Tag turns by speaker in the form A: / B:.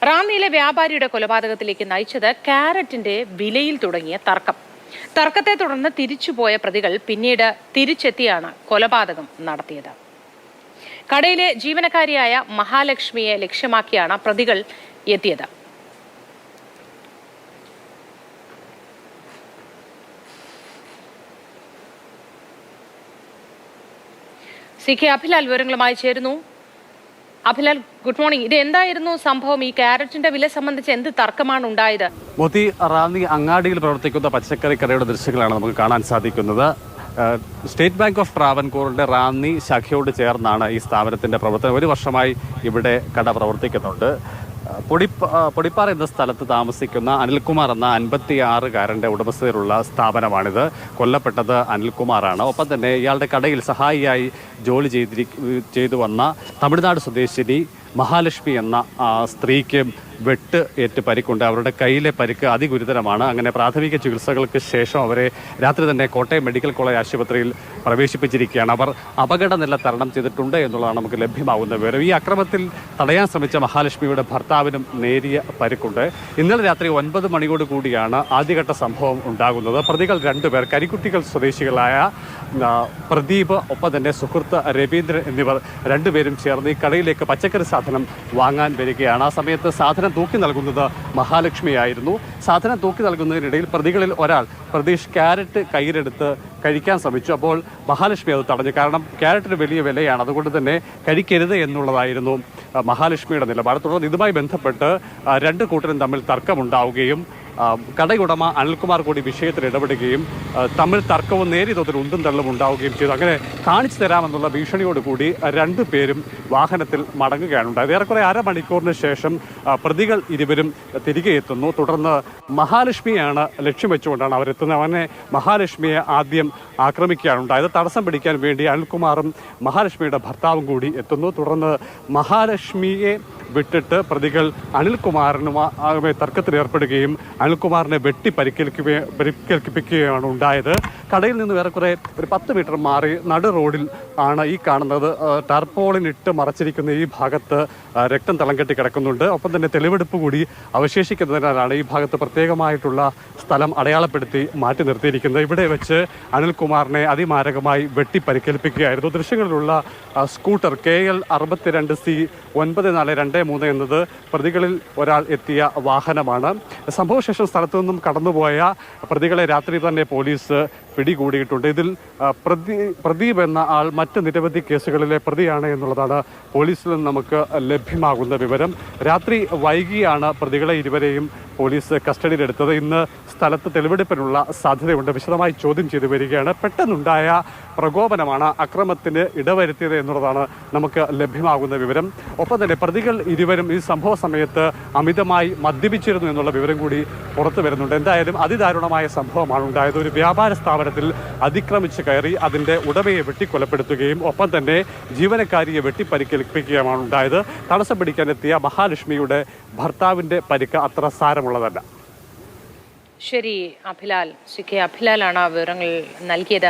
A: റാന്നിയിലെ വ്യാപാരിയുടെ കൊലപാതകത്തിലേക്ക് നയിച്ചത് കാരറ്റിന്റെ വിലയിൽ തുടങ്ങിയ തർക്കം. തർക്കത്തെ തുടർന്ന് തിരിച്ചുപോയ പ്രതികൾ പിന്നീട് തിരിച്ചെത്തിയാണ് കൊലപാതകം നടത്തിയത്. കടയിലെ ജീവനക്കാരിയായ മഹാലക്ഷ്മിയെ ലക്ഷ്യമാക്കിയാണ് പ്രതികൾ എത്തിയത്. CK അഭിലാൽ വിവരങ്ങളുമായി ചേരുന്നു. Abhilal, good morning. ഇത് എന്തായിരുന്നു സംഭവം? ഈ കാരറ്റിന്റെ വില സംബന്ധിച്ച് എന്ത് തർക്കമാണ് ഉണ്ടായത്?
B: മോത്തി, റാന്നി അങ്ങാടിയിൽ പ്രവർത്തിക്കുന്ന പച്ചക്കറി കടയുടെ ദൃശ്യങ്ങളാണ് നമുക്ക് കാണാൻ സാധിക്കുന്നത്. സ്റ്റേറ്റ് ബാങ്ക് ഓഫ് ട്രാവൻകൂറിന്റെ റാന്നി ശാഖയോട് ചേർന്നാണ് ഈ സ്ഥാപനത്തിന്റെ പ്രവർത്തനം. 1 വർഷമായി ഇവിടെ കട പ്രവർത്തിക്കുന്നുണ്ട്. പൊടിപ്പാറ എന്ന സ്ഥലത്ത് താമസിക്കുന്ന അനിൽകുമാർ എന്ന 56-കാരൻ്റെ ഉടമസ്ഥതയിലുള്ള സ്ഥാപനമാണിത്. കൊല്ലപ്പെട്ടത് അനിൽകുമാറാണ്. ഒപ്പം തന്നെ ഇയാളുടെ കടയിൽ സഹായിയായി ജോലി ചെയ്തു വന്ന തമിഴ്നാട് സ്വദേശിനി മഹാലക്ഷ്മി എന്ന സ്ത്രീക്ക് വെട്ട് ഏറ്റ് പരിക്കുണ്ട്. അവരുടെ കയ്യിലെ പരിക്ക് അതിഗുരുതരമാണ്. അങ്ങനെ പ്രാഥമിക ചികിത്സകൾക്ക് ശേഷം അവരെ രാത്രി തന്നെ കോട്ടയം മെഡിക്കൽ കോളേജ് ആശുപത്രിയിൽ പ്രവേശിപ്പിച്ചിരിക്കുകയാണ്. അവർ അപകടനില തരണം ചെയ്തിട്ടുണ്ട് എന്നുള്ളതാണ് നമുക്ക് ലഭ്യമാകുന്ന വിവരം. ഈ അക്രമത്തിൽ തടയാൻ ശ്രമിച്ച മഹാലക്ഷ്മിയുടെ ഭർത്താവിനും നേരിയ പരിക്കുണ്ട്. ഇന്നലെ രാത്രി 9 മണിയോട് കൂടിയാണ് ആദ്യഘട്ട സംഭവം ഉണ്ടാകുന്നത്. പ്രതികൾ 2 പേർ കരിക്കുട്ടികൾ സ്വദേശികളായ പ്രദീപ്, ഒപ്പം തന്നെ സുഹൃത്ത് രവീന്ദ്രൻ എന്നിവർ 2 പേരും ചേർന്ന് ഈ കടയിലേക്ക് പച്ചക്കറി സാധനം വാങ്ങാൻ വരികയാണ്. ആ സമയത്ത് സാധനം തൂക്കി നൽകുന്നത് മഹാലക്ഷ്മിയായിരുന്നു. സാധനം തൂക്കി നൽകുന്നതിനിടയിൽ പ്രതികളിൽ ഒരാൾ പ്രതീഷ് ക്യാരറ്റ് കയ്യിലെടുത്ത് കഴിക്കാൻ ശ്രമിച്ചു. അപ്പോൾ മഹാലക്ഷ്മി അത് തടഞ്ഞു. കാരണം ക്യാരറ്റിന് വലിയ വിലയാണ്, അതുകൊണ്ട് തന്നെ കഴിക്കരുത് എന്നുള്ളതായിരുന്നു മഹാലക്ഷ്മിയുടെ നിലപാട്. തുടർന്ന് ഇതുമായി ബന്ധപ്പെട്ട് 2 കൂട്ടരും തമ്മിൽ തർക്കമുണ്ടാവുകയും കടയുടമ അനിൽകുമാർ കൂടി വിഷയത്തിൽ ഇടപെടുകയും തമ്മിൽ തർക്കവും നേരിയ തോതിൽ ഉന്തും തള്ളും ഉണ്ടാവുകയും ചെയ്തു. അങ്ങനെ കാണിച്ചു തരാമെന്നുള്ള ഭീഷണിയോടുകൂടി 2 പേരും വാഹനത്തിൽ മടങ്ങുകയാണ് ഉണ്ടായത്. ഏറെക്കുറെ അരമണിക്കൂറിന് ശേഷം പ്രതികൾ ഇരുവരും തിരികെ എത്തുന്നു. തുടർന്ന് മഹാലക്ഷ്മിയാണ് ലക്ഷ്യം വെച്ചുകൊണ്ടാണ് അവരെത്തുന്നത്. അവനെ മഹാലക്ഷ്മിയെ ആദ്യം ആക്രമിക്കുകയാണ് ഉണ്ടായത്. തടസ്സം പിടിക്കാൻ വേണ്ടി അനിൽകുമാറും മഹാലക്ഷ്മിയുടെ ഭർത്താവും കൂടി എത്തുന്നു. തുടർന്ന് മഹാലക്ഷ്മിയെ വിട്ടിട്ട് പ്രതികൾ അനിൽകുമാറിനുമായി തർക്കത്തിൽ ഏർപ്പെടുകയും അനിൽകുമാറിനെ വെട്ടി പരിക്കേൽപ്പിക്കുകയാണ് ഉണ്ടായത്. കടയിൽ നിന്ന് ഏറെക്കുറെ ഒരു 10 മീറ്റർ മാറി നടു റോഡിൽ ആണ് ഈ കാണുന്നത്. ടാർപോളിനിട്ട് മറച്ചിരിക്കുന്ന ഈ ഭാഗത്ത് രക്തം തളം കെട്ടി കിടക്കുന്നുണ്ട്. ഒപ്പം തന്നെ തെളിവെടുപ്പ് കൂടി അവശേഷിക്കുന്നതിനാലാണ് ഈ ഭാഗത്ത് പ്രത്യേകമായിട്ടുള്ള സ്ഥലം അടയാളപ്പെടുത്തി മാറ്റി നിർത്തിയിരിക്കുന്നത്. ഇവിടെ വെച്ച് അനിൽകുമാറിനെ അതിമാരകമായി വെട്ടി പരിക്കേൽപ്പിക്കുകയായിരുന്നു. ദൃശ്യങ്ങളിലുള്ള സ്കൂട്ടർ KL 62C 9423 എന്നത് പ്രതികളിൽ ഒരാൾ എത്തിയ വാഹനമാണ്. സംഭവശേഷം സ്ഥലത്തു നിന്നും കടന്നുപോയ പ്രതികളെ രാത്രി തന്നെ പോലീസ് പിടികൂടിയിട്ടുണ്ട്. ഇതിൽ പ്രദീപ് എന്ന ആൾ മറ്റ് നിരവധി കേസുകളിലെ പ്രതിയാണ് എന്നുള്ളതാണ് പോലീസിൽ നിന്ന് നമുക്ക് ലഭ്യമാകുന്ന വിവരം. രാത്രി വൈകിയാണ് പ്രതികളെ ഇരുവരെയും പോലീസ് കസ്റ്റഡിയിലെടുത്തത്. ഇന്ന് സ്ഥലത്ത് തെളിവെടുപ്പിനുള്ള സാധ്യതയുണ്ട്. വിശദമായി ചോദ്യം ചെയ്തു വരികയാണ്. പെട്ടെന്നുണ്ടായ പ്രകോപനമാണ് അക്രമത്തിന് ഇടവരുത്തിയത് എന്നുള്ളതാണ് നമുക്ക് ലഭ്യമാകുന്ന വിവരം. ഒപ്പം തന്നെ പ്രതികൾ ഇരുവരും ഈ സംഭവ സമയത്ത് അമിതമായി മദ്യപിച്ചിരുന്നു എന്നുള്ള വിവരം കൂടി പുറത്തു വരുന്നുണ്ട്. എന്തായാലും അതിദാരുണമായ സംഭവമാണ് ഉണ്ടായത്. ഒരു വ്യാപാര സ്ഥാപനത്തിൽ അതിക്രമിച്ച് കയറി അതിൻ്റെ ഉടമയെ വെട്ടിക്കൊലപ്പെടുത്തുകയും ഒപ്പം തന്നെ ജീവനക്കാരിയെ വെട്ടിപ്പരിക്കേൽപ്പിക്കുകയുമാണ് ഉണ്ടായത്. തടസ്സം പിടിക്കാനെത്തിയ മഹാലക്ഷ്മിയുടെ ഭർത്താവിൻ്റെ പരിക്ക് അത്ര സാരമുള്ളതല്ല.
A: ശരി അഭിലാൽ, CK അഭിലാലാണ് ആ വിവരങ്ങൾ നൽകിയത്.